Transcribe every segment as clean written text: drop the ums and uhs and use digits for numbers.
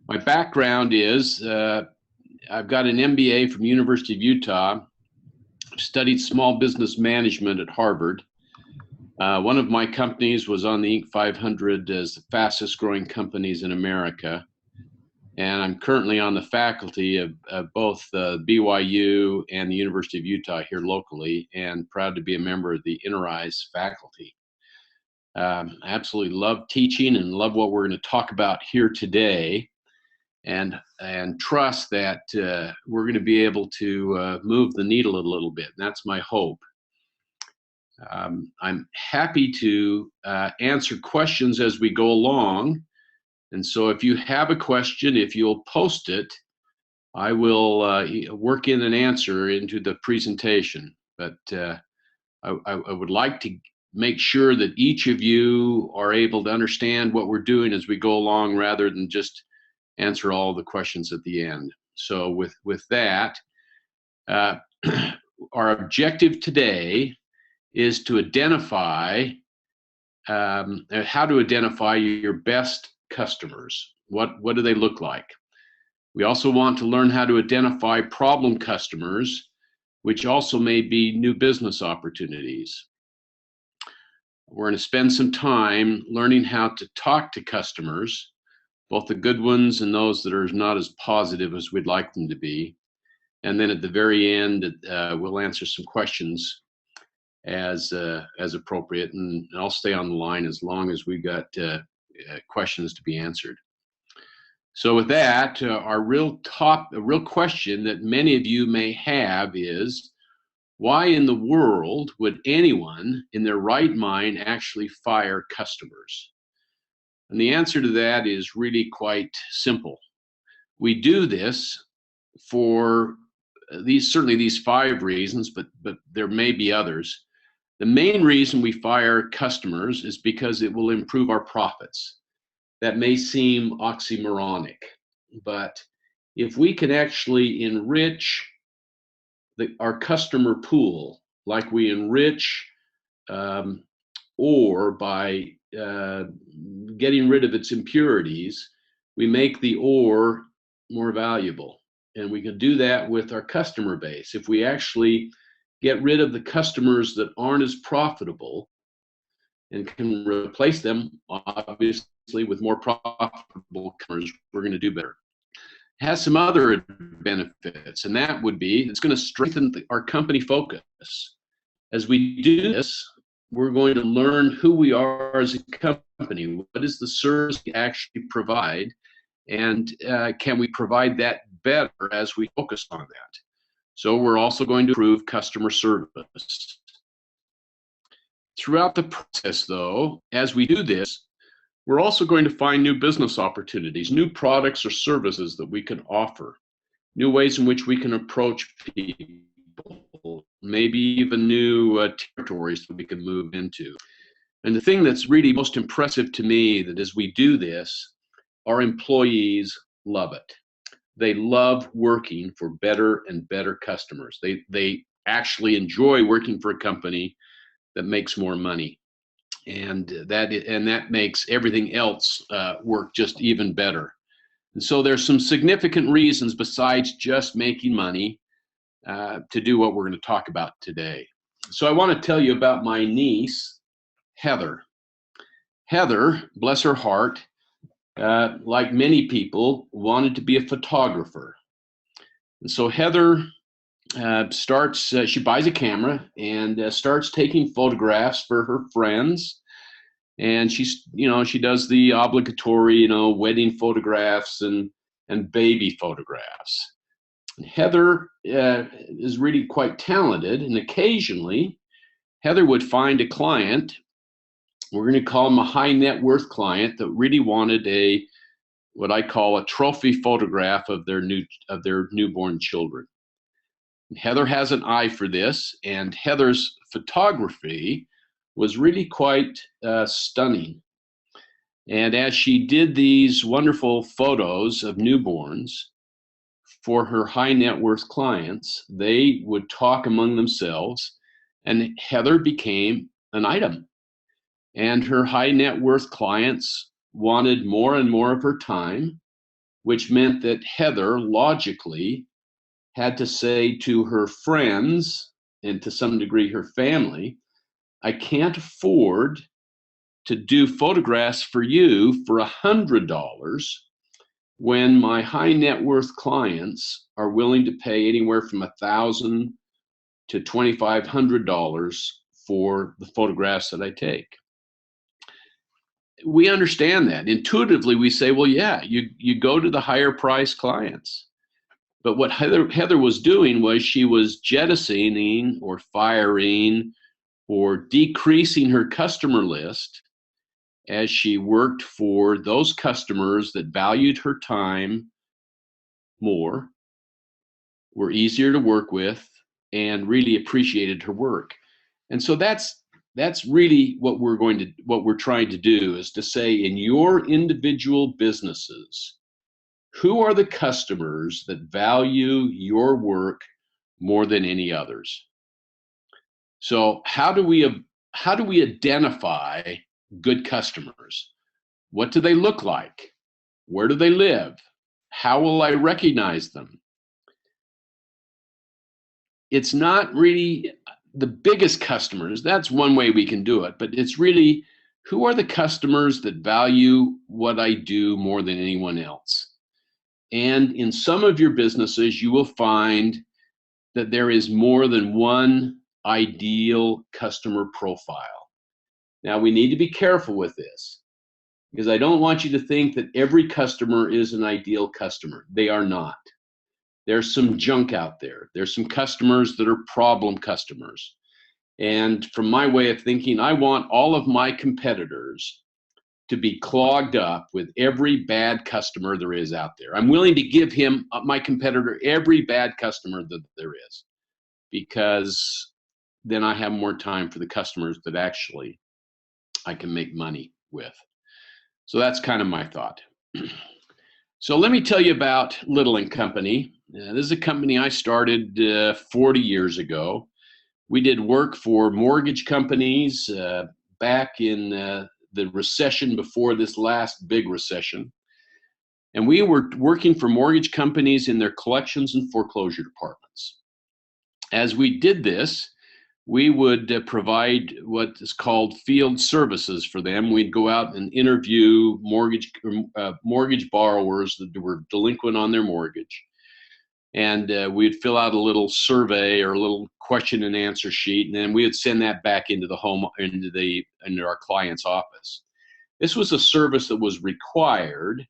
My background is I've got an MBA from University of Utah. I've studied small business management at Harvard. One of my companies was on the Inc. 500 as the fastest growing companies in America. And I'm currently on the faculty of both BYU and the University of Utah here locally, and proud to be a member of the Interise faculty. I absolutely love teaching and love what we're going to talk about here today, and trust that we're going to be able to move the needle a little bit. And that's my hope. I'm happy to answer questions as we go along. And so if you have a question, if you'll post it, I will work in an answer into the presentation. But I would like to make sure that each of you are able to understand what we're doing as we go along, rather than just answer all the questions at the end. So with that, our objective today is to identify how to identify your best customers. What do they look like? We also want to learn how to identify problem customers, which also may be new business opportunities. We're going to spend some time learning how to talk to customers, both the good ones and those that are not as positive as we'd like them to be. And then at the very end, we'll answer some questions as appropriate, and I'll stay on the line as long as we got questions to be answered. So with that, a real question that many of you may have is, why in the world would anyone in their right mind actually fire customers? And the answer to that is really quite simple. We do this for certainly these 5 reasons, but there may be others. The main reason we fire customers is because it will improve our profits. That may seem oxymoronic, but if we can actually enrich our customer pool, like we enrich ore by getting rid of its impurities, we make the ore more valuable. And we can do that with our customer base. If we actually get rid of the customers that aren't as profitable and can replace them, obviously, with more profitable customers, we're going to do better. It has some other benefits, and that would be it's going to strengthen our company focus. As we do this, we're going to learn who we are as a company. What is the service we actually provide, and can we provide that better as we focus on that? So we're also going to improve customer service. Throughout the process, though, as we do this, we're also going to find new business opportunities, new products or services that we can offer, new ways in which we can approach people, maybe even new territories that we can move into. And the thing that's really most impressive to me, that as we do this, our employees love it. They love working for better and better customers. They actually enjoy working for a company that makes more money, and that makes everything else work just even better. And so there's some significant reasons besides just making money to do what we're going to talk about today. So I want to tell you about my niece, Heather. Heather, bless her heart, like many people, wanted to be a photographer. And so Heather she buys a camera and starts taking photographs for her friends. And she does the obligatory, wedding photographs and baby photographs. Heather is really quite talented, and occasionally Heather would find a client. We're going to call him a high net worth client that really wanted what I call a trophy photograph of their newborn children. Heather has an eye for this, and Heather's photography was really quite stunning. And as she did these wonderful photos of newborns for her high net worth clients, they would talk among themselves, and Heather became an item. And her high net worth clients wanted more and more of her time. which meant that Heather logically had to say to her friends and to some degree her family, I can't afford to do photographs for you for $100 when my high net worth clients are willing to pay anywhere from $1,000 to $2,500 for the photographs that I take. We understand that. Intuitively, we say, well, yeah, you go to the higher price clients. But what Heather was doing was she was jettisoning or firing or decreasing her customer list as she worked for those customers that valued her time more, were easier to work with, and really appreciated her work. And so that's really what we're trying to do, is to say, in your individual businesses, who are the customers that value your work more than any others? So how do we identify good customers? What do they look like? Where do they live? How will I recognize them? It's not really the biggest customers. That's one way we can do it, but it's really, who are the customers that value what I do more than anyone else? And in some of your businesses, you will find that there is more than one ideal customer profile. Now, we need to be careful with this, because I don't want you to think that every customer is an ideal customer. They are not. There's some junk out there. There's some customers that are problem customers. And from my way of thinking, I want all of my competitors to be clogged up with every bad customer there is out there. I'm willing to give my competitor, every bad customer that there is, because then I have more time for the customers that actually I can make money with. So that's kind of my thought. So let me tell you about Little & Company. This is a company I started 40 years ago. We did work for mortgage companies back in the recession before this last big recession. And we were working for mortgage companies in their collections and foreclosure departments. As we did this, we would provide what is called field services for them. We'd go out and interview mortgage borrowers that were delinquent on their mortgage. And we'd fill out a little survey or a little question and answer sheet, and then we would send that back into the home, into our client's office. This was a service that was required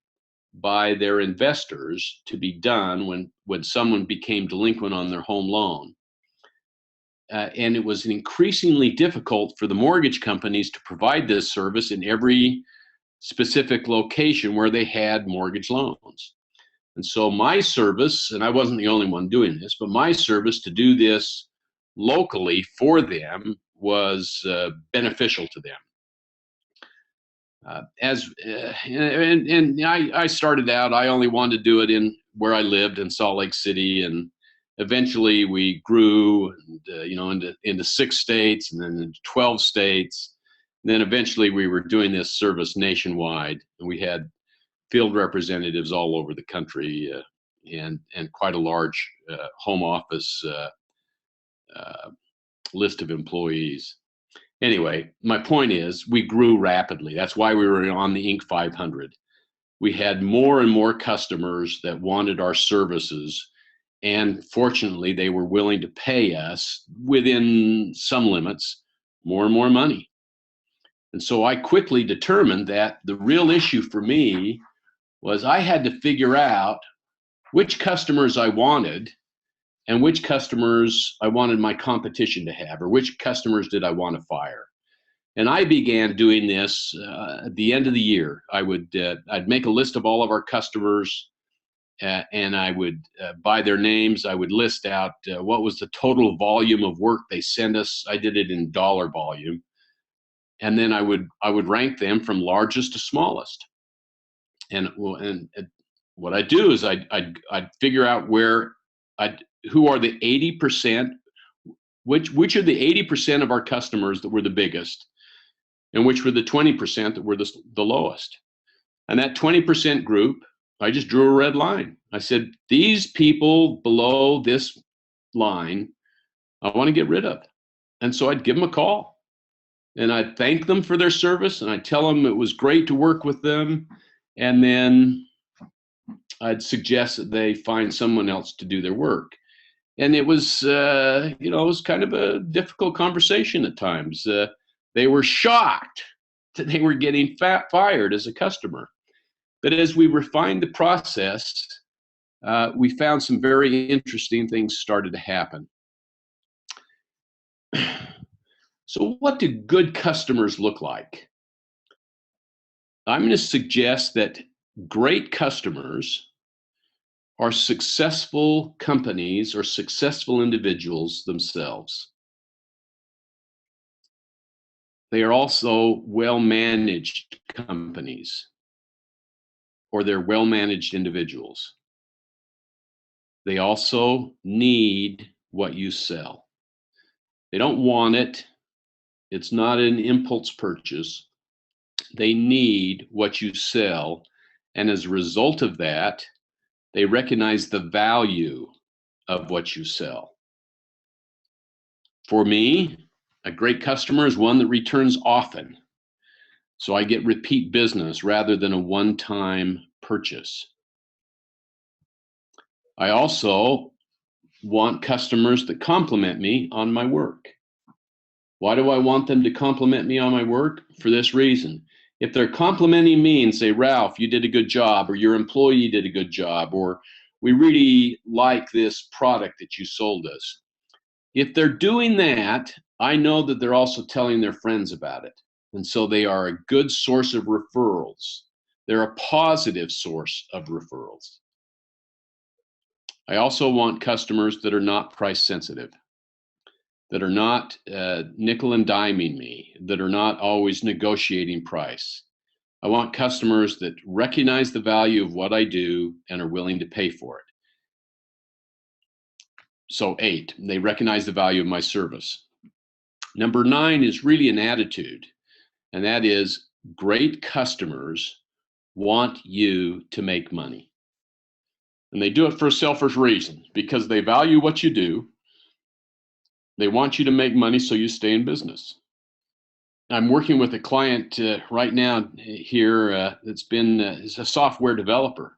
by their investors to be done when someone became delinquent on their home loan. And it was increasingly difficult for the mortgage companies to provide this service in every specific location where they had mortgage loans. And so my service, and I wasn't the only one doing this, but my service to do this locally for them was beneficial to them. I started out, I only wanted to do it in where I lived in Salt Lake City, and eventually we grew, into 6 states, and then into 12 states. And then eventually we were doing this service nationwide, and we had field representatives all over the country, and quite a large home office list of employees. Anyway, my point is, we grew rapidly. That's why we were on the Inc. 500. We had more and more customers that wanted our services, and fortunately, they were willing to pay us, within some limits, more and more money. And so I quickly determined that the real issue for me was I had to figure out which customers I wanted and which customers I wanted my competition to have, or which customers did I want to fire. And I began doing this at the end of the year. I'd make a list of all of our customers, and I would, by their names, I would list out what was the total volume of work they sent us. I did it in dollar volume. And then I would rank them from largest to smallest. And what I do is I'd figure out who are the 80%, which are the 80% of our customers that were the biggest, and which were the 20% that were the lowest. And that 20% group, I just drew a red line. I said, these people below this line, I want to get rid of. And so I'd give them a call and I'd thank them for their service and I'd tell them it was great to work with them. And then I'd suggest that they find someone else to do their work. And it was, it was kind of a difficult conversation at times. They were shocked that they were getting fired as a customer. But as we refined the process, we found some very interesting things started to happen. So what do good customers look like? I'm going to suggest that great customers are successful companies or successful individuals themselves. They are also well-managed companies, or they're well-managed individuals. They also need what you sell. They don't want it. It's not an impulse purchase. They need what you sell. And as a result of that, they recognize the value of what you sell. For me, a great customer is one that returns often. So I get repeat business rather than a one-time purchase. I also want customers that compliment me on my work. Why do I want them to compliment me on my work? For this reason. If they're complimenting me and say, Ralph, you did a good job, or your employee did a good job, or we really like this product that you sold us. If they're doing that, I know that they're also telling their friends about it. And so they are a good source of referrals. They're a positive source of referrals. I also want customers that are not price sensitive, that are not nickel and diming me, that are not always negotiating price. I want customers that recognize the value of what I do and are willing to pay for it. So 8, they recognize the value of my service. Number 9 is really an attitude, and that is great customers want you to make money. And they do it for a selfish reason, because they value what you do. They want you to make money so you stay in business. I'm working with a client right now here that's been is a software developer.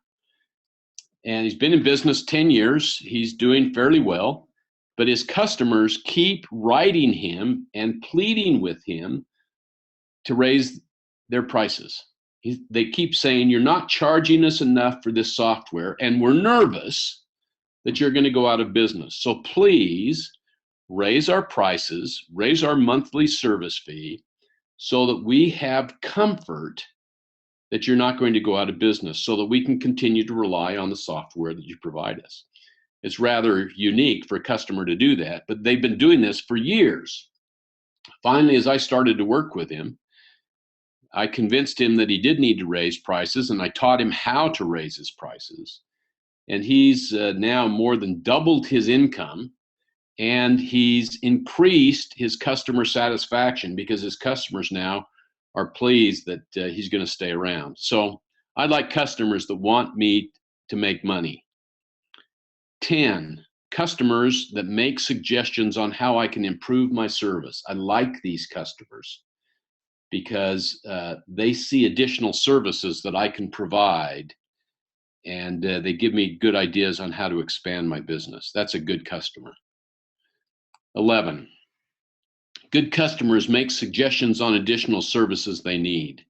And he's been in business 10 years. He's doing fairly well, but his customers keep writing him and pleading with him to raise their prices. They keep saying, you're not charging us enough for this software, and we're nervous that you're going to go out of business. So please raise our prices, raise our monthly service fee, so that we have comfort that you're not going to go out of business, so that we can continue to rely on the software that you provide us. It's rather unique for a customer to do that, but they've been doing this for years. Finally, as I started to work with him, I convinced him that he did need to raise prices, and I taught him how to raise his prices. And he's now more than doubled his income, and he's increased his customer satisfaction because his customers now are pleased that he's going to stay around. So I'd like customers that want me to make money. 10, customers that make suggestions on how I can improve my service. I like these customers because they see additional services that I can provide, and they give me good ideas on how to expand my business. That's a good customer. 11, good customers make suggestions on additional services they need.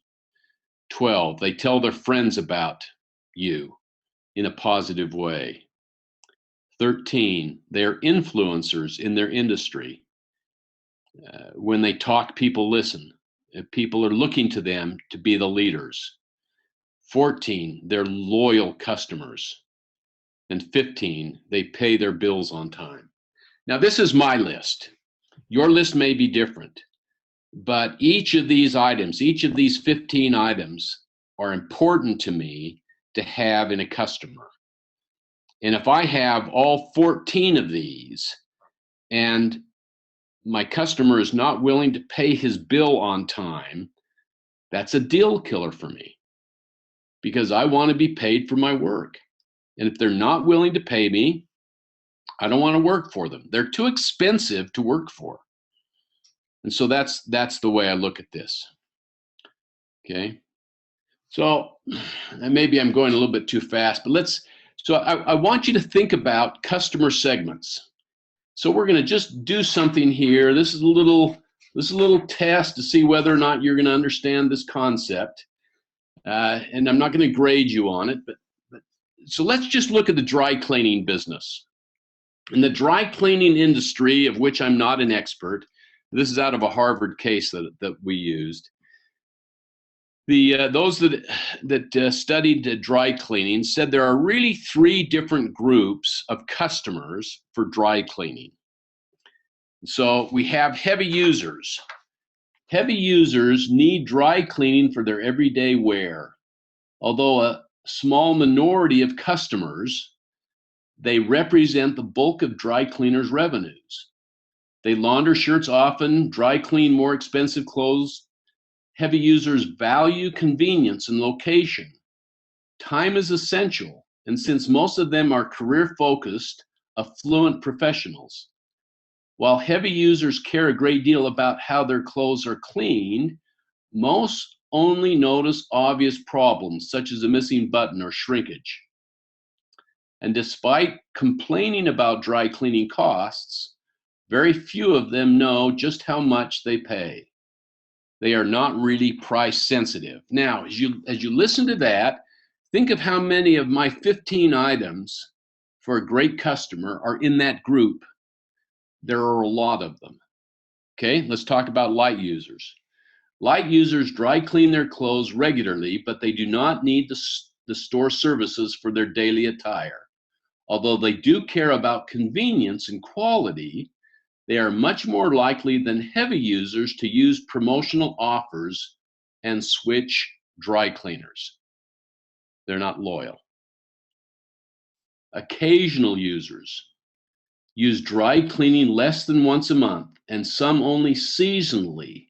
12, they tell their friends about you in a positive way. 13, they're influencers in their industry. When they talk, people listen. People are looking to them to be the leaders. 14, they're loyal customers. And 15, they pay their bills on time. Now, this is my list. Your list may be different, but each of these items, each of these 15 items are important to me to have in a customer. And if I have all 14 of these and my customer is not willing to pay his bill on time, that's a deal killer for me. because I want to be paid for my work. And if they're not willing to pay me, I don't want to work for them. They're too expensive to work for. And so that's the way I look at this. Okay. So maybe I'm going a little bit too fast, but I want you to think about customer segments. So we're going to just do something here. This is a little test to see whether or not you're going to understand this concept. And I'm not going to grade you on it, but so let's just look at the dry cleaning business. In the dry cleaning industry, of which I'm not an expert, this is out of a Harvard case that we used. Those that studied dry cleaning said there are really three different groups of customers for dry cleaning. So we have heavy users. Heavy users need dry cleaning for their everyday wear. Although a small minority of customers, they represent the bulk of dry cleaners' revenues. They launder shirts often, dry clean more expensive clothes. Heavy users value convenience and location. Time is essential, and since most of them are career-focused, affluent professionals, while heavy users care a great deal about how their clothes are cleaned, most only notice obvious problems, such as a missing button or shrinkage. And despite complaining about dry cleaning costs, very few of them know just how much they pay. They are not really price sensitive. Now, as you listen to that, think of how many of my 15 items for a great customer are in that group. There are a lot of them. Okay, let's talk about light users. Light users dry clean their clothes regularly, but they do not need the store services for their daily attire. Although they do care about convenience and quality, they are much more likely than heavy users to use promotional offers and switch dry cleaners. They're not loyal. Occasional users use dry cleaning less than once a month, and some only seasonally.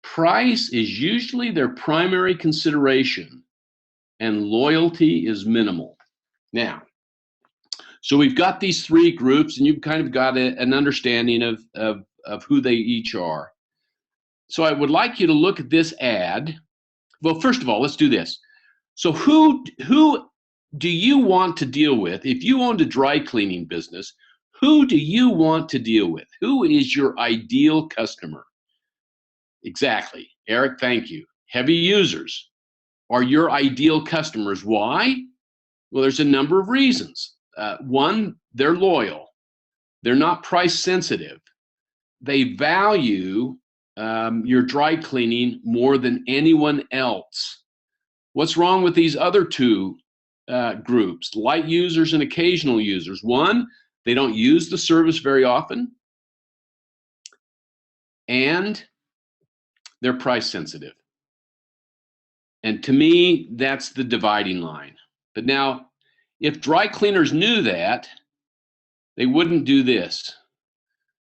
Price is usually their primary consideration, and loyalty is minimal. Now, so we've got these three groups, and you've kind of got an understanding of who they each are. So I would like you to look at this ad. Well, first of all, let's do this. So who do you want to deal with? If you owned a dry cleaning business, who do you want to deal with? Who is your ideal customer? Exactly. Eric, thank you. Heavy users are your ideal customers. Why? Well, there's a number of reasons. One, they're loyal. They're not price sensitive. They value your dry cleaning more than anyone else. What's wrong with these other two groups, light users and occasional users? One, they don't use the service very often, and they're price sensitive. And to me, that's the dividing line. But now, if dry cleaners knew that, they wouldn't do this.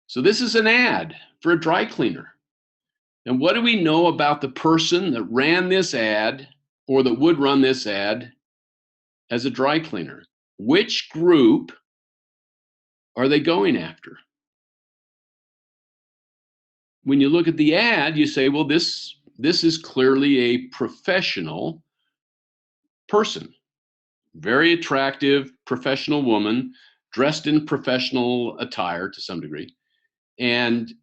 So this is an ad for a dry cleaner. And what do we know about the person that ran this ad or that would run this ad as a dry cleaner? Which group are they going after? When you look at the ad, you say, well, this is clearly a professional person. Very attractive professional woman dressed in professional attire to some degree. And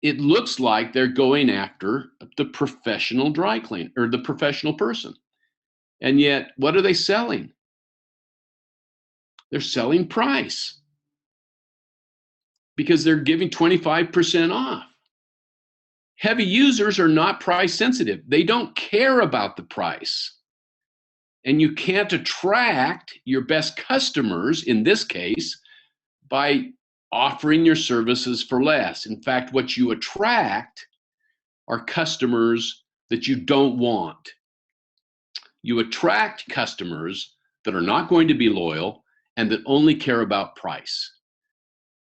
it looks like they're going after the professional dry cleaner or the professional person. And yet, what are they selling? They're selling price because they're giving 25% off. Heavy users are not price sensitive. They don't care about the price. And you can't attract your best customers, in this case, by offering your services for less. In fact, what you attract are customers that you don't want. You attract customers that are not going to be loyal and that only care about price.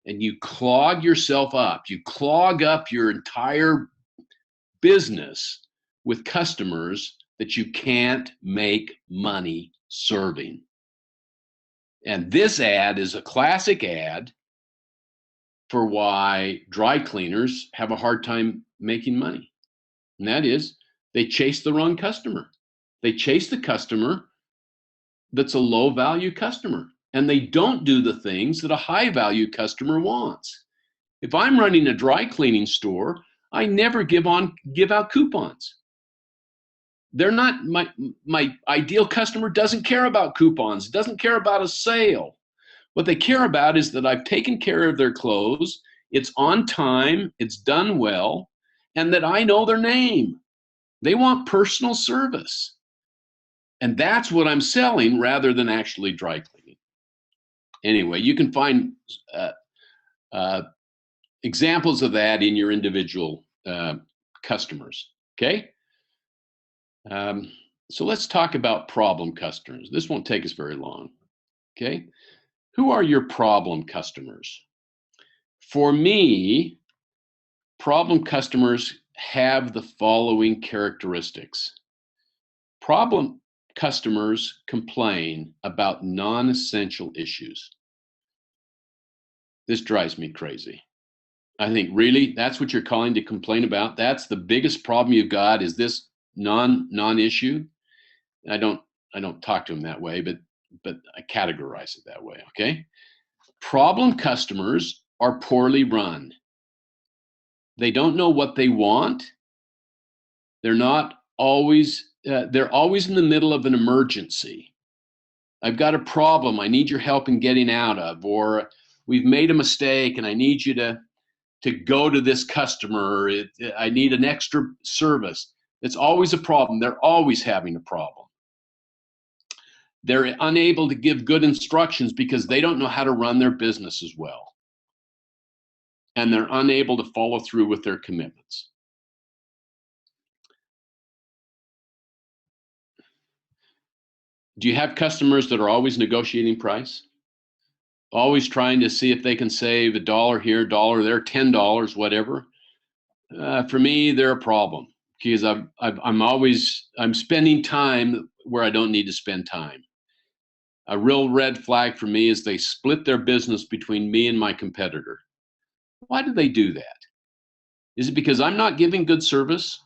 And you clog yourself up. You clog up your entire business with customers that you can't make money serving. And this ad is a classic ad for why dry cleaners have a hard time making money. And that is, they chase the wrong customer. They chase the customer that's a low value customer, and they don't do the things that a high value customer wants. If I'm running a dry cleaning store, I never give out coupons. They're not my ideal customer doesn't care about coupons, doesn't care about a sale. What they care about is that I've taken care of their clothes, it's on time, it's done well, and that I know their name. They want personal service. And that's what I'm selling rather than actually dry cleaning. Anyway, you can find examples of that in your individual customers, okay? So let's talk about problem customers. This won't take us very long, okay? Who are your problem customers? For me, problem customers have the following characteristics. Problem customers complain about non-essential issues. This drives me crazy. I think, really, that's what you're calling to complain about? That's the biggest problem you've got, is this non-issue? I don't talk to them that way, but I categorize it that way, okay? Problem customers are poorly run. They don't know what they want. They're always in the middle of an emergency. I've got a problem I need your help in getting out of, or we've made a mistake and I need you to go to this customer. I need an extra service. It's always a problem. They're always having a problem. They're unable to give good instructions because they don't know how to run their business as well. And they're unable to follow through with their commitments. Do you have customers that are always negotiating price? Always trying to see if they can save $1 here, $1 there, $10, whatever? For me, they're a problem, because I'm spending time where I don't need to spend time. A real red flag for me is they split their business between me and my competitor. Why do they do that? Is it because I'm not giving good service?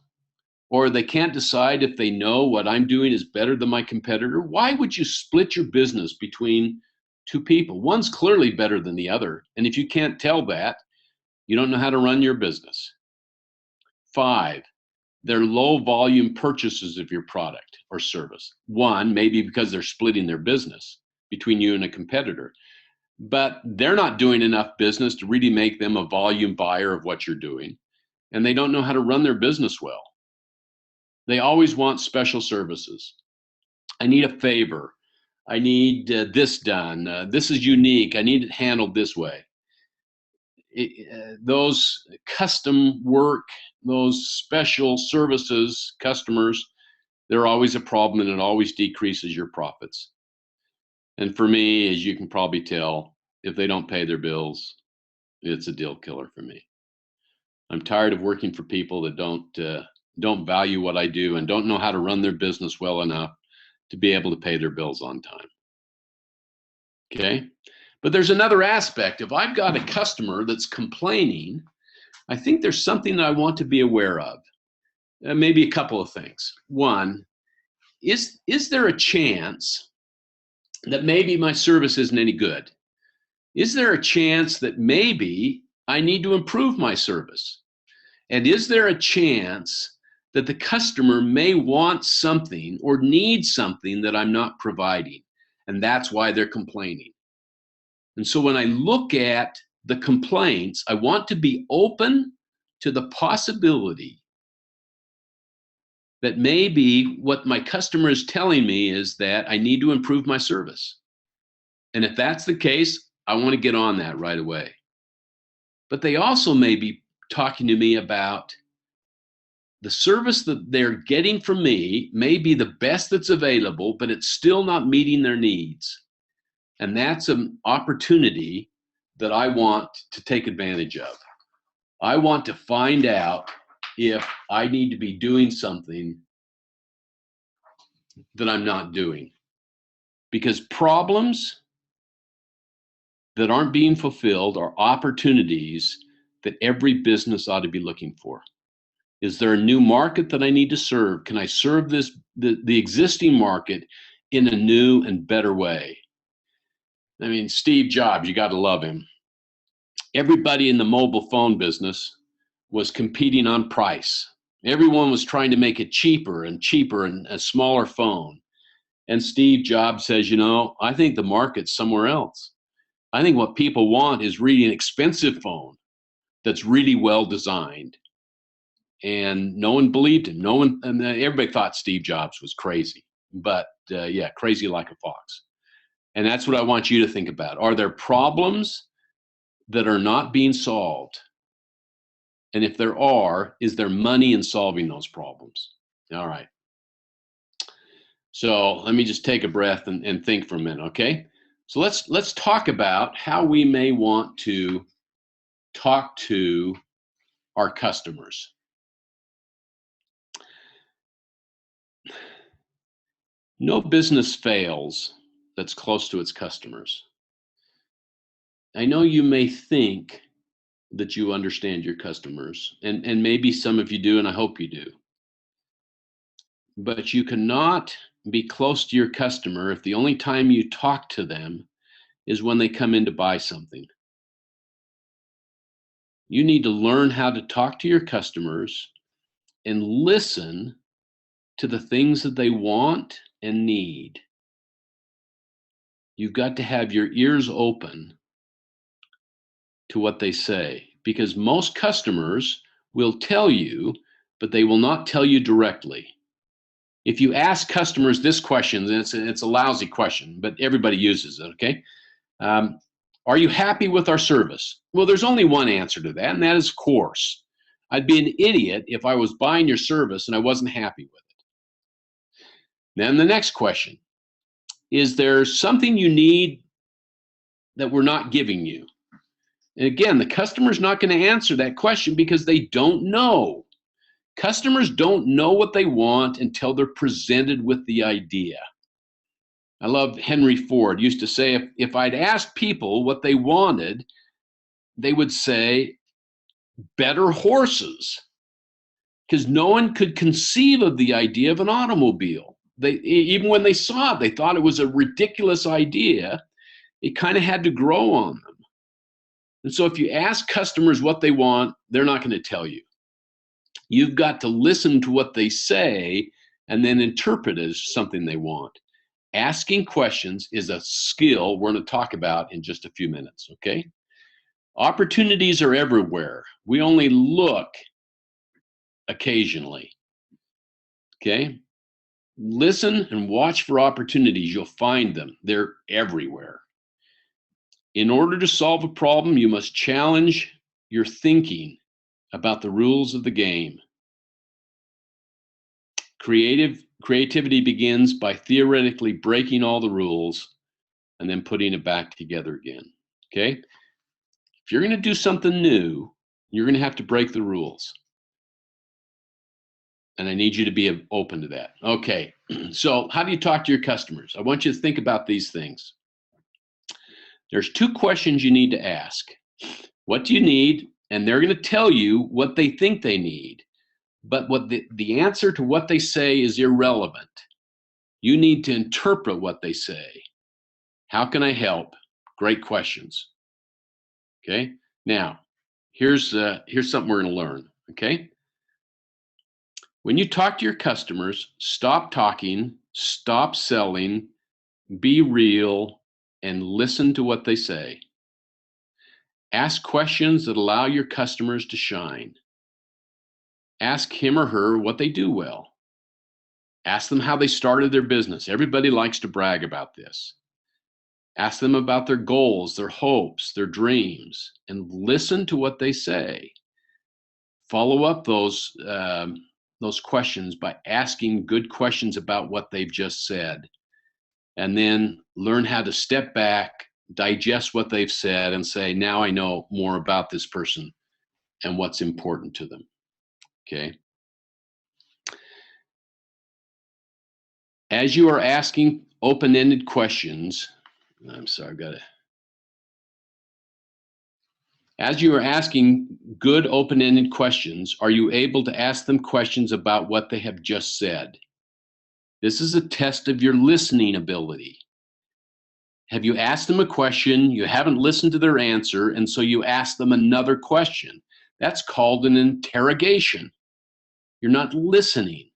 Or they can't decide if they know what I'm doing is better than my competitor? Why would you split your business between two people? One's clearly better than the other. And if you can't tell that, you don't know how to run your business. 5, they're low volume purchases of your product or service. 1, maybe because they're splitting their business between you and a competitor, but they're not doing enough business to really make them a volume buyer of what you're doing. And they don't know how to run their business well. They always want special services. I need a favor. I need this done. This is unique. I need it handled this way. Those custom work, those special services customers, they're always a problem, and it always decreases your profits. And for me, as you can probably tell, if they don't pay their bills, it's a deal killer for me. I'm tired of working for people that don't value what I do and don't know how to run their business well enough to be able to pay their bills on time. Okay? But there's another aspect. If I've got a customer that's complaining, I think there's something that I want to be aware of. Maybe a couple of things. One, is there a chance that maybe my service isn't any good? Is there a chance that maybe I need to improve my service? And is there a chance that the customer may want something or need something that I'm not providing? And that's why they're complaining. And so when I look at the complaints, I want to be open to the possibility that maybe what my customer is telling me is that I need to improve my service. And if that's the case, I want to get on that right away. But they also may be talking to me about the service that they're getting from me may be the best that's available, but it's still not meeting their needs. And that's an opportunity that I want to take advantage of. I want to find out if I need to be doing something that I'm not doing? Because problems that aren't being fulfilled are opportunities that every business ought to be looking for. Is there a new market that I need to serve? Can I serve the existing market in a new and better way? I mean, Steve Jobs, you got to love him. Everybody in the mobile phone business was competing on price. Everyone was trying to make it cheaper and cheaper and a smaller phone. And Steve Jobs says, I think the market's somewhere else. I think what people want is really an expensive phone that's really well designed. And no one believed him. No one, and everybody thought Steve Jobs was crazy. But yeah, crazy like a fox. And that's what I want you to think about. Are there problems that are not being solved? And if there are, is there money in solving those problems? All right. So let me just take a breath and think for a minute, okay? So let's talk about how we may want to talk to our customers. No business fails that's close to its customers. I know you may think that you understand your customers, and maybe some of you do, and I hope you do. But you cannot be close to your customer if the only time you talk to them is when they come in to buy something. You need to learn how to talk to your customers and listen to the things that they want and need. You've got to have your ears open to what they say, because most customers will tell you, but they will not tell you directly. If you ask customers this question, then it's a lousy question, but everybody uses it, okay? Are you happy with our service? Well, there's only one answer to that, and that is of course. I'd be an idiot if I was buying your service and I wasn't happy with it. Then the next question, is there something you need that we're not giving you? And again, the customer's not going to answer that question because they don't know. Customers don't know what they want until they're presented with the idea. I love Henry Ford used to say, if I'd asked people what they wanted, they would say better horses, because no one could conceive of the idea of an automobile. Even when they saw it, they thought it was a ridiculous idea. It kind of had to grow on them. And so if you ask customers what they want, they're not going to tell you. You've got to listen to what they say and then interpret it as something they want. Asking questions is a skill we're going to talk about in just a few minutes, okay? Opportunities are everywhere. We only look occasionally, okay? Listen and watch for opportunities. You'll find them. They're everywhere. In order to solve a problem, you must challenge your thinking about the rules of the game. Creativity begins by theoretically breaking all the rules and then putting it back together again, okay? If you're going to do something new, you're going to have to break the rules. And I need you to be open to that. Okay, so how do you talk to your customers? I want you to think about these things. There's two questions you need to ask. What do you need? And they're going to tell you what they think they need. But what the answer to what they say is irrelevant. You need to interpret what they say. How can I help? Great questions. Okay, now here's something we're going to learn. Okay, when you talk to your customers, stop talking, stop selling, be real, and listen to what they say. Ask questions that allow your customers to shine. Ask him or her what they do well. Ask them how they started their business. Everybody likes to brag about this. Ask them about their goals, their hopes, their dreams, and listen to what they say. Follow up those questions by asking good questions about what they've just said. And then learn how to step back, digest what they've said, and say, now I know more about this person and what's important to them. Okay. As you are asking open-ended questions, I'm sorry, I've got to. As you are asking good open-ended questions, are you able to ask them questions about what they have just said? This is a test of your listening ability. Have you asked them a question, you haven't listened to their answer, and so you ask them another question? That's called an interrogation. You're not listening.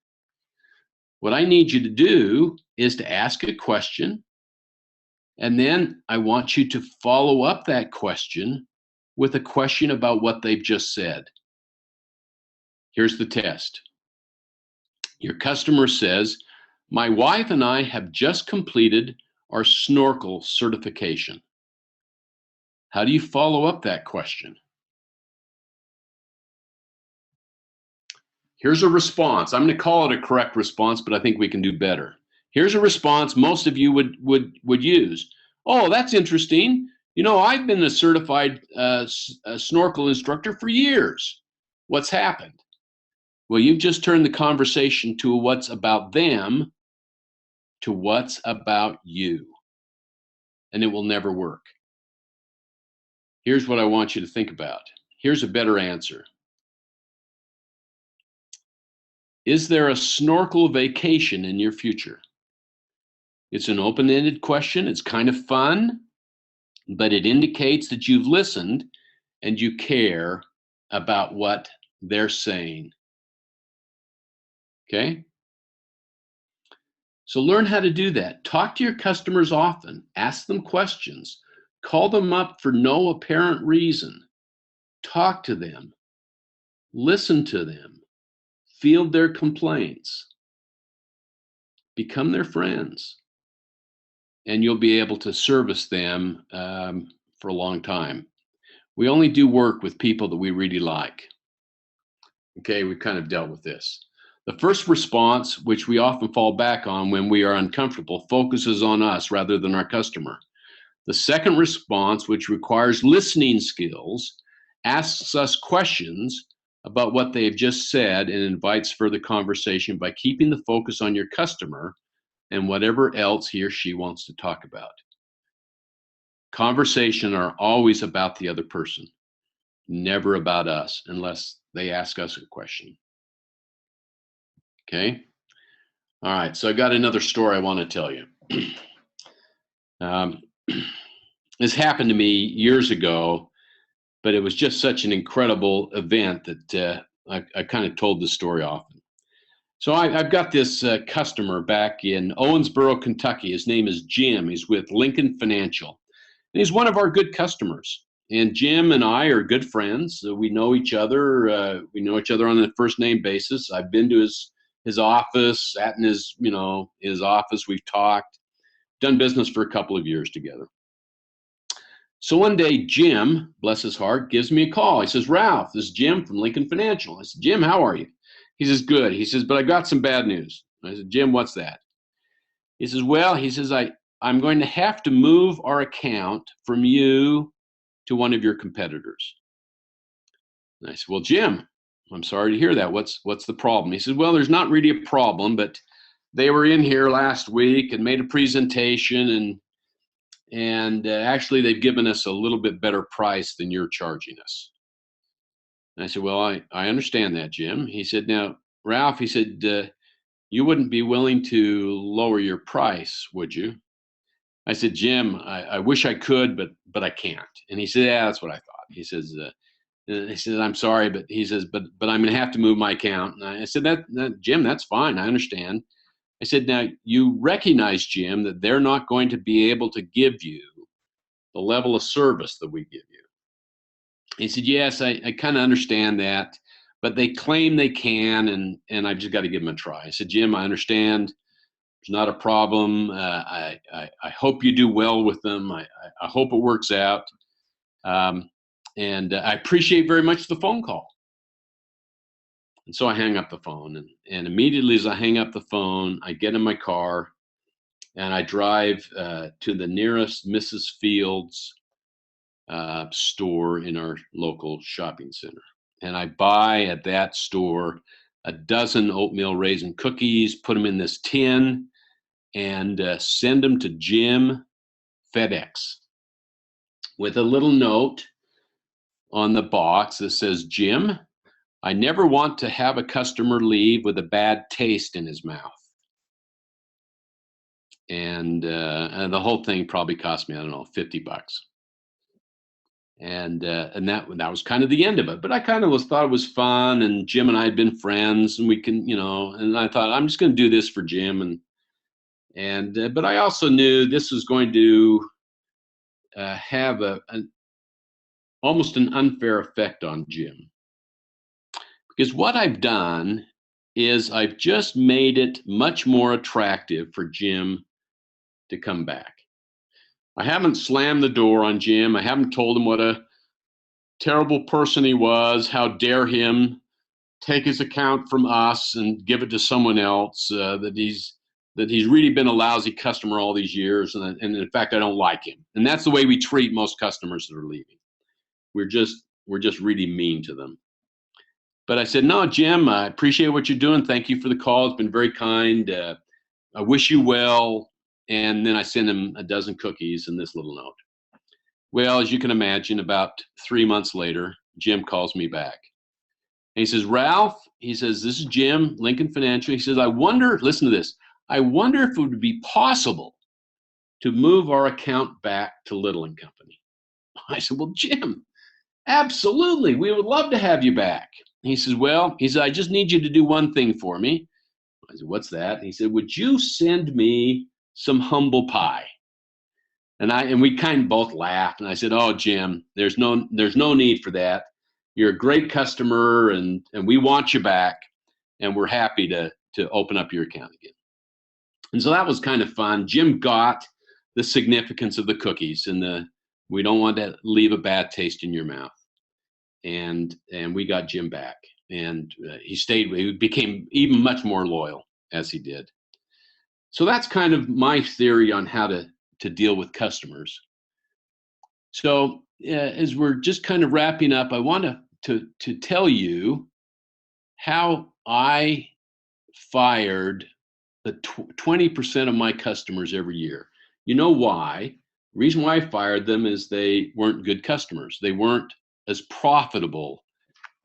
What I need you to do is to ask a question, and then I want you to follow up that question with a question about what they've just said. Here's the test. Your customer says, "My wife and I have just completed our snorkel certification." How do you follow up that question? Here's a response. I'm going to call it a correct response, but I think we can do better. Here's a response most of you would use. "Oh, that's interesting. You know, I've been a certified snorkel instructor for years. What's happened?" Well, you've just turned the conversation to what's about them to what's about you, and it will never work. Here's what I want you to think about. Here's a better answer. Is there a snorkel vacation in your future? It's an open-ended question. It's kind of fun, but it indicates that you've listened and you care about what they're saying. Okay? So learn how to do that. Talk to your customers often. Ask them questions. Call them up for no apparent reason. Talk to them. Listen to them. Field their complaints. Become their friends. And you'll be able to service them for a long time. We only do work with people that we really like. Okay, we kind of dealt with this. The first response, which we often fall back on when we are uncomfortable, focuses on us rather than our customer. The second response, which requires listening skills, asks us questions about what they have just said and invites further conversation by keeping the focus on your customer and whatever else he or she wants to talk about. Conversation are always about the other person, never about us, unless they ask us a question. Okay? All right, so I got another story I want to tell you. This happened to me years ago, but it was just such an incredible event that I kind of told this story often. So I've got this customer back in Owensboro, Kentucky. His name is Jim. He's with Lincoln Financial. And he's one of our good customers. And Jim and I are good friends. We know each other. We know each other on a first name basis. I've been to his office, sat in his office. We've talked, done business for a couple of years together. So one day, Jim, bless his heart, gives me a call. He says, "Ralph, this is Jim from Lincoln Financial." I said, "Jim, how are you?" He says, "Good." He says, "But I got some bad news." I said, "Jim, what's that?" He says, "Well," he says, I'm going to have to move our account from you to one of your competitors." And I said, "Well, Jim, I'm sorry to hear that. What's the problem?" He says, "Well, there's not really a problem, but they were in here last week and made a presentation, and actually they've given us a little bit better price than you're charging us." And I said, "Well, I understand that, Jim." He said, "Now, Ralph," he said, "you wouldn't be willing to lower your price, would you?" I said, "Jim, I wish I could, but I can't." And he said, "Yeah, that's what I thought." He says, "I'm sorry," but he says, but I'm going to have to move my account." And I said, that Jim, that's fine. I understand." I said, "Now you recognize, Jim, that they're not going to be able to give you the level of service that we give you." He said, "Yes, I kind of understand that, but they claim they can, and I've just got to give them a try." I said, "Jim, I understand. It's not a problem. I hope you do well with them. I hope it works out. And I appreciate very much the phone call." And so I hang up the phone. And immediately as I hang up the phone, I get in my car and I drive to the nearest Mrs. Fields store in our local shopping center. And I buy at that store a dozen oatmeal raisin cookies, put them in this tin. and send them to Jim FedEx with a little note on the box that says, Jim, I never want to have a customer leave with a bad taste in his mouth. And the whole thing probably cost me, I don't know, $50. And that was kind of the end of it. But I kind of thought it was fun, and Jim and I had been friends, and we can, and I thought I'm just going to do this for Jim, but I also knew this was going to have almost an unfair effect on Jim, because what I've done is I've just made it much more attractive for Jim to come back. I haven't slammed the door on Jim. I haven't told him what a terrible person he was. How dare him take his account from us and give it to someone else, that he's really been a lousy customer all these years. And in fact, I don't like him. And that's the way we treat most customers that are leaving. We're just really mean to them. But I said, no, Jim, I appreciate what you're doing. Thank you for the call. It's been very kind. I wish you well. And then I sent him a dozen cookies and this little note. Well, as you can imagine, about 3 months later, Jim calls me back. And he says, Ralph, he says, this is Jim, Lincoln Financial. He says, listen to this. I wonder if it would be possible to move our account back to Little and Company. I said, well, Jim, absolutely. We would love to have you back. He says, I just need you to do one thing for me. I said, what's that? He said, would you send me some humble pie? And we kind of both laughed. And I said, oh, Jim, there's no need for that. You're a great customer, and we want you back, and we're happy to open up your account again. And so that was kind of fun. Jim got the significance of the cookies and we don't want to leave a bad taste in your mouth. And we got Jim back, and he became even much more loyal as he did. So that's kind of my theory on how to deal with customers. So as we're just kind of wrapping up, I want to tell you how I fired the 20% of my customers every year. You know why? The reason why I fired them is they weren't good customers. They weren't as profitable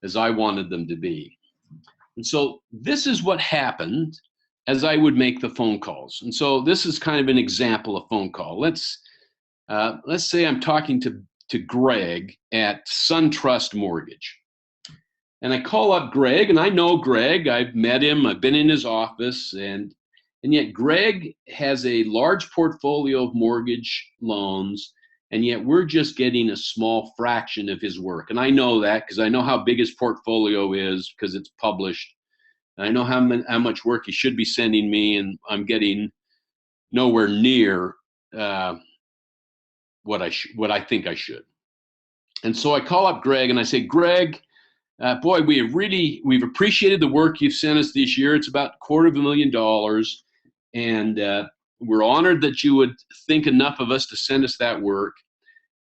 as I wanted them to be. And so this is what happened as I would make the phone calls. And so this is kind of an example of phone call. Let's say I'm talking to Greg at SunTrust Mortgage. And I call up Greg, and I know Greg. I've met him. I've been in his office, and yet Greg has a large portfolio of mortgage loans, and yet we're just getting a small fraction of his work. And I know that because I know how big his portfolio is because it's published. And I know how much work he should be sending me, and I'm getting nowhere near what I think I should. And so I call up Greg and I say, Greg, boy, we've appreciated the work you've sent us this year. It's about $250,000, and we're honored that you would think enough of us to send us that work.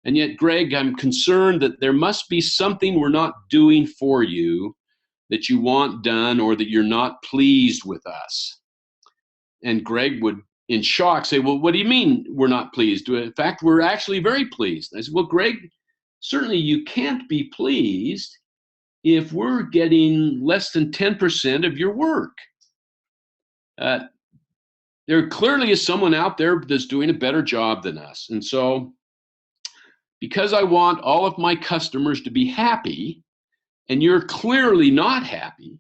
And yet, Greg, I'm concerned that there must be something we're not doing for you that you want done, or that you're not pleased with us. And Greg would, in shock, say, well, what do you mean we're not pleased? In fact, we're actually very pleased. I said, well, Greg, certainly you can't be pleased if we're getting less than 10% of your work. There clearly is someone out there that's doing a better job than us. And so, because I want all of my customers to be happy, and you're clearly not happy,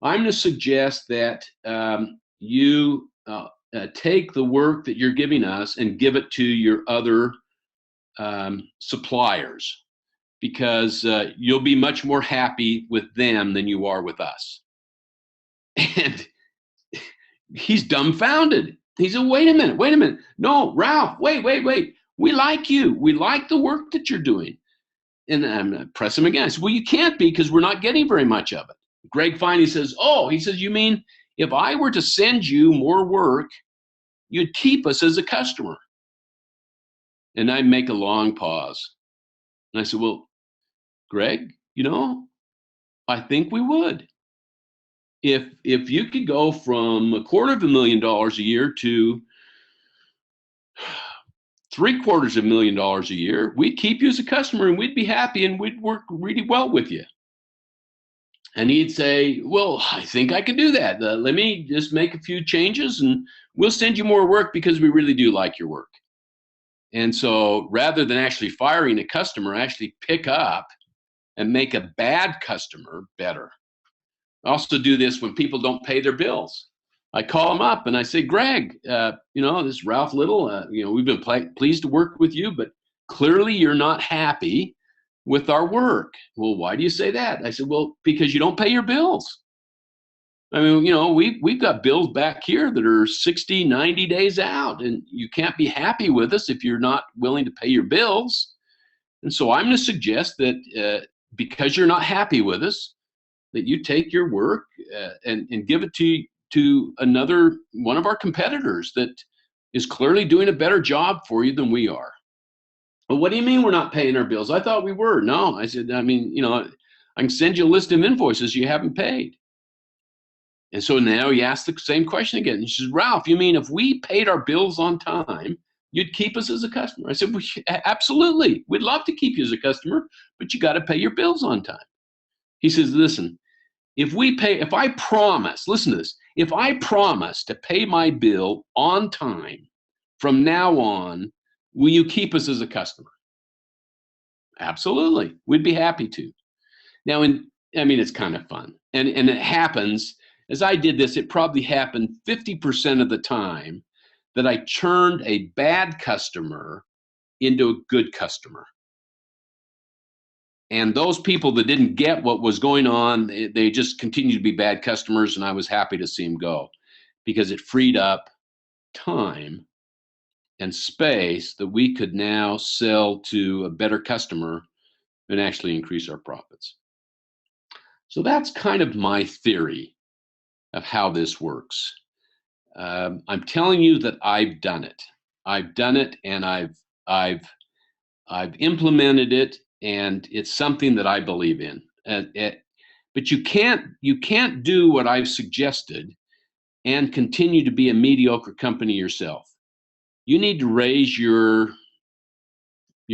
I'm going to suggest that you take the work that you're giving us and give it to your other suppliers, because you'll be much more happy with them than you are with us. And he's dumbfounded. He said, wait a minute. No, Ralph, wait. We like you. We like the work that you're doing. And I press him again. I said, well, you can't be, because we're not getting very much of it. Greg finally says, you mean if I were to send you more work, you'd keep us as a customer? And I make a long pause. And I said, well, Greg, I think we would. if you could go from $250,000 a year to $750,000 a year, we'd keep you as a customer and we'd be happy and we'd work really well with you. And he'd say, well, I think I can do that. Let me just make a few changes and we'll send you more work because we really do like your work. And so rather than actually firing a customer, actually pick up and make a bad customer better. I also do this when people don't pay their bills. I call them up and I say, Greg, this is Ralph Little. We've been pleased to work with you, but clearly you're not happy with our work. Well, why do you say that? I said, well, because you don't pay your bills. I mean, we've got bills back here that are 60, 90 days out, and you can't be happy with us if you're not willing to pay your bills. And so I'm going to suggest that because you're not happy with us, that you take your work and give it to another one of our competitors that is clearly doing a better job for you than we are. Well, what do you mean we're not paying our bills? I thought we were. No, I said, I can send you a list of invoices you haven't paid. And so now he asked the same question again. He says, Ralph, you mean if we paid our bills on time, you'd keep us as a customer? I said, well, absolutely. We'd love to keep you as a customer, but you got to pay your bills on time. He says, listen, if I promise, listen to this, if I promise to pay my bill on time from now on, will you keep us as a customer? Absolutely. We'd be happy to. Now, it's kind of fun. And it happens, as I did this, it probably happened 50% of the time that I turned a bad customer into a good customer. And those people that didn't get what was going on, they just continued to be bad customers, and I was happy to see them go because it freed up time and space that we could now sell to a better customer and actually increase our profits. So that's kind of my theory of how this works. I'm telling you that I've done it. I've done it, and I've implemented it, and it's something that I believe in. But you can't do what I've suggested and continue to be a mediocre company yourself. You need to raise your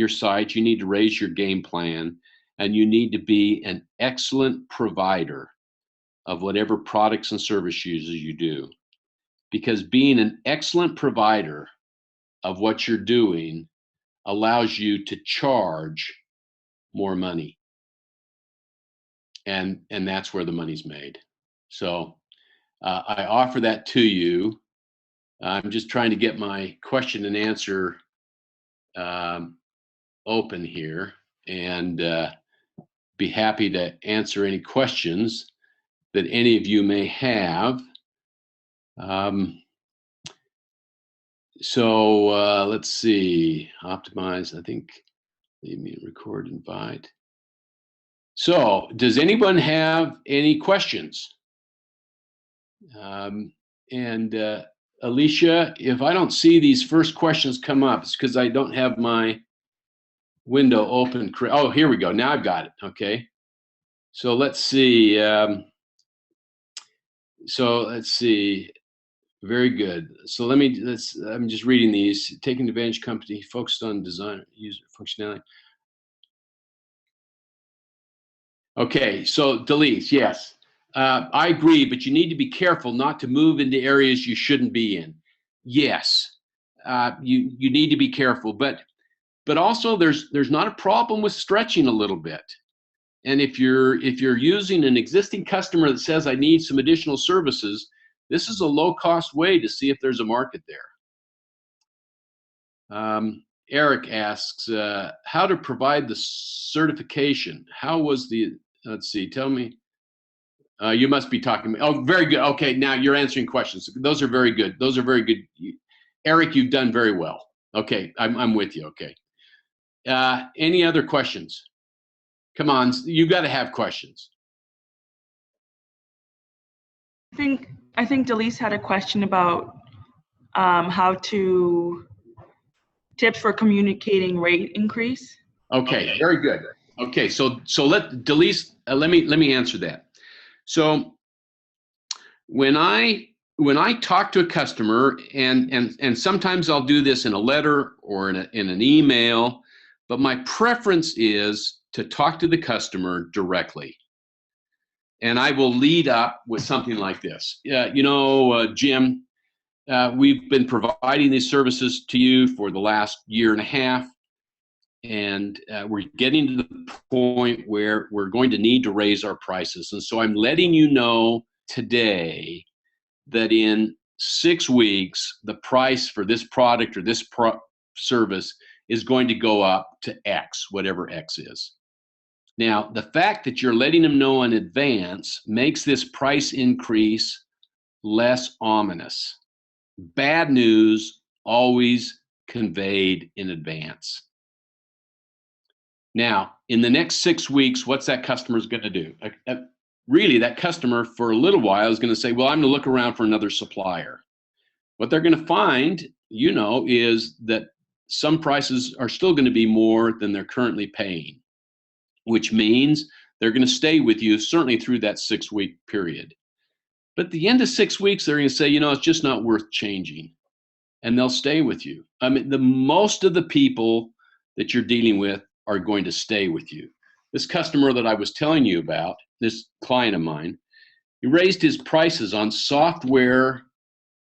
sights, you need to raise your game plan, and you need to be an excellent provider of whatever products and services you do. Because being an excellent provider of what you're doing allows you to charge more money. And that's where the money's made. So I offer that to you. I'm just trying to get my question and answer open here, and be happy to answer any questions that any of you may have. So let's see, optimize, I think, leave me record, invite. So does anyone have any questions? And Alicia, if I don't see these first questions come up, it's because I don't have my window open. Oh, here we go. Now I've got it. Okay. So let's see. Very good. So I'm just reading these. Taking advantage company focused on design, user functionality. Okay, so Delise, yes. I agree, but you need to be careful not to move into areas you shouldn't be in. Yes, you need to be careful, but also there's not a problem with stretching a little bit. And if you're using an existing customer that says I need some additional services, this is a low-cost way to see if there's a market there. Eric asks, how to provide the certification? How was the, let's see, tell me. You must be talking, oh, very good. Okay, now you're answering questions. Those are very good. Those are very good. Eric, you've done very well. Okay, I'm with you, okay. Any other questions? Come on, you've got to have questions. I think Delise had a question about how to tips for communicating rate increase. Okay, very good. Okay, so let Delise, let me answer that. So when I talk to a customer, and sometimes I'll do this in a letter or in an email, but my preference is to talk to the customer directly. And I will lead up with something like this. Jim, we've been providing these services to you for the last year and a half, and we're getting to the point where we're going to need to raise our prices. And so I'm letting you know today that in 6 weeks, the price for this product or this service is going to go up to X, whatever X is. Now, the fact that you're letting them know in advance makes this price increase less ominous. Bad news always conveyed in advance. Now, in the next 6 weeks, what's that customer's going to do? Really, that customer for a little while is going to say, well, I'm going to look around for another supplier. What they're going to find, is that some prices are still going to be more than they're currently paying, which means they're going to stay with you certainly through that 6-week period. But at the end of 6 weeks, they're going to say, it's just not worth changing. And they'll stay with you. I mean, the most of the people that you're dealing with are going to stay with you. This customer that I was telling you about, this client of mine, he raised his prices on software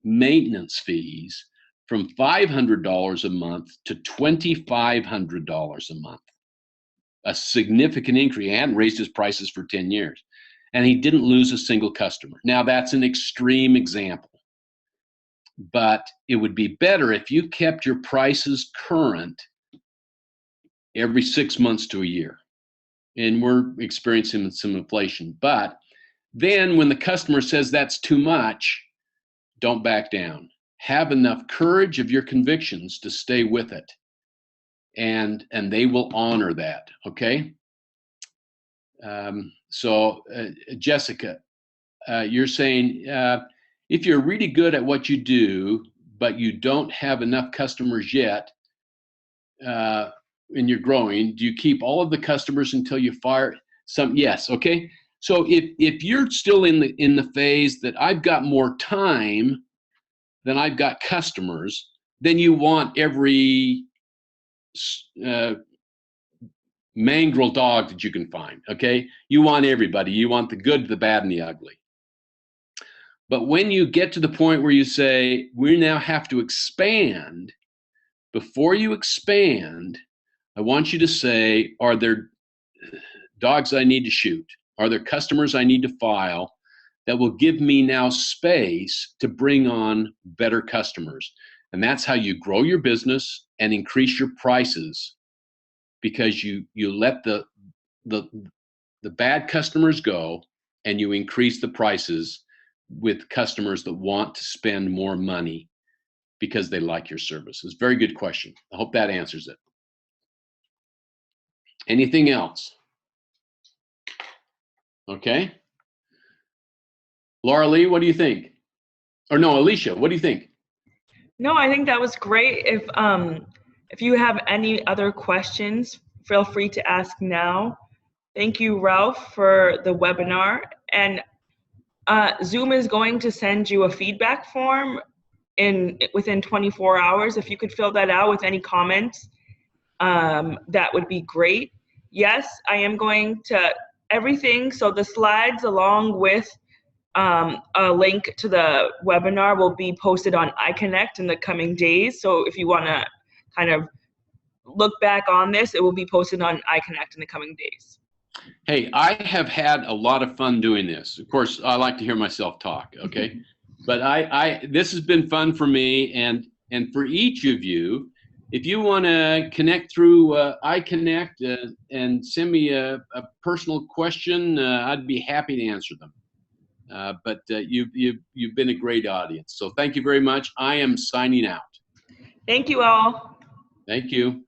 maintenance fees from $500 a month to $2,500 a month. A significant increase. He hadn't raised his prices for 10 years. And he didn't lose a single customer. Now, that's an extreme example. But it would be better if you kept your prices current every 6 months to a year. And we're experiencing some inflation. But then when the customer says that's too much, don't back down. Have enough courage of your convictions to stay with it. And they will honor that, okay? Jessica, you're saying if you're really good at what you do, but you don't have enough customers yet, and you're growing, do you keep all of the customers until you fire some? Yes, okay. So if you're still in the phase that I've got more time than I've got customers, then you want every mongrel dog that you can find, okay? You want everybody. You want the good, the bad, and the ugly. But when you get to the point where you say, we now have to expand, before you expand, I want you to say, are there dogs I need to shoot? Are there customers I need to file that will give me now space to bring on better customers? And that's how you grow your business and increase your prices, because you let the bad customers go and you increase the prices with customers that want to spend more money because they like your services. Very good question. I hope that answers it. Anything else? Okay. Laura Lee, what do you think? Or no, Alicia, what do you think? No, I think that was great. If you have any other questions, feel free to ask now. Thank you, Ralph, for the webinar. And Zoom is going to send you a feedback form within 24 hours. If you could fill that out with any comments, that would be great. Yes, I am going to everything. So the slides along with a link to the webinar will be posted on iConnect in the coming days. So if you want to kind of look back on this, it will be posted on iConnect in the coming days. Hey, I have had a lot of fun doing this. Of course, I like to hear myself talk, okay? But this has been fun for me and for each of you. If you want to connect through iConnect and send me a personal question, I'd be happy to answer them. But you've been a great audience. So thank you very much. I am signing out. Thank you all. Thank you.